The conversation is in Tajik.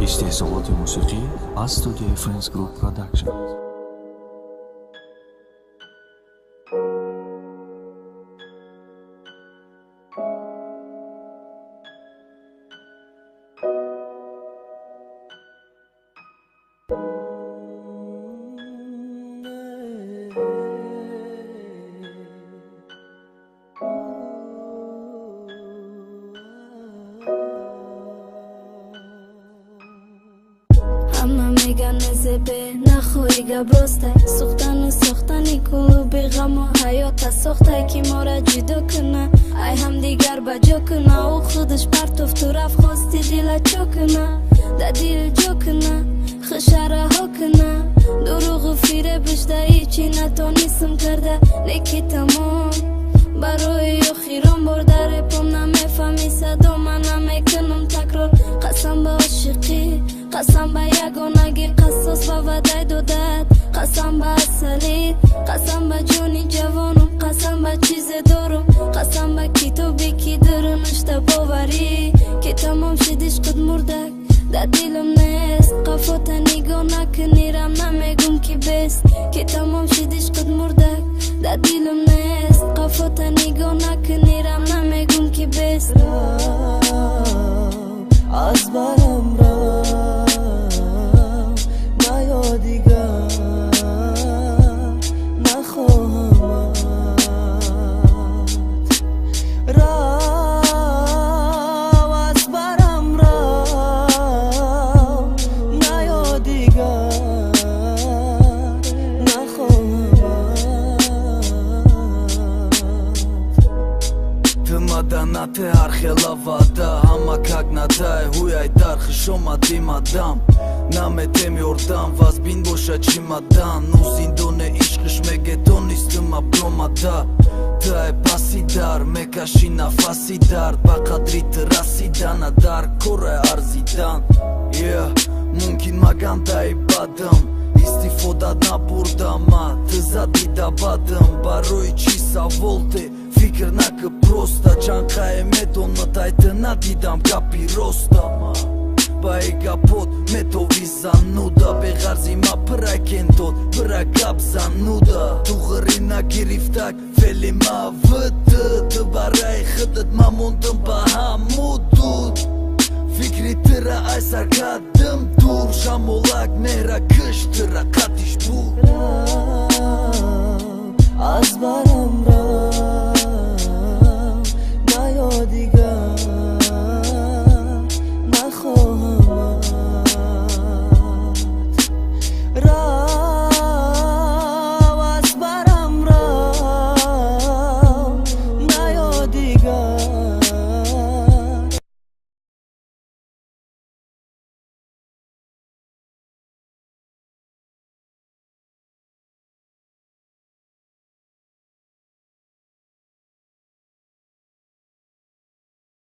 استحصالات موسیقی از استودیوی فرندز گروپ پروداکشن. به نخوی گبرسته سختن و سختنی کو به غم و حیات سخته که ما را جدا کنه ای هم دیگر بجا کنه و خودش پرتوف تو رفت خواستی دیل چا کنه ده دیل جا کنه خشره ها کنه دروغ و فیره بشده ایچی نتانیستم کرده لیکی تمام برای خیران برده رپم نمیفهمی صدا من نمیکنم تکرار قسم به عاشقی قسم به یگانگی قصاص و وعده دادت قسم به اصلی قسم به جونی جوانم قسم به چیز دارم قسم به کتابی که در نشته باوری که تمام شدیش قد مردک در دیلم نیست قفات نگاه نکنی رم نمیگم که بست که تمام شدیش قد مردک در دیلم نیست قفات نگاه نکنی رم نمیگم که بست از برم را نیا دیگر نخواهم را از برم را نیا دیگر Madanate arxelavada hamakagnaday huyay darxi shomadim adam nametem yordan vazbin bosha chimadan nu zindone ishqish megedonistim abromada tae pasidar mekashi nafasidar baqadrit rasidan dar kore arzidan yeah mumkin magandai badam istifoda naburdam tzadi dabadim baroy chi savolte Fikr nakë prosta Qanka e me tonë më tajtë na didam ka pirosta Ba e ga pot me to viza nuda Be garzi ma përa kentot Përa kapsa nuda Tu gërina giriftak Feli ma vëtë Të bara e khëtët ma mundëm pa hamudut Fikri tëra ajsa ka dëm tur Shamolak mera kësht tëra ka t'ish bur Az barëm ra نیا دیگر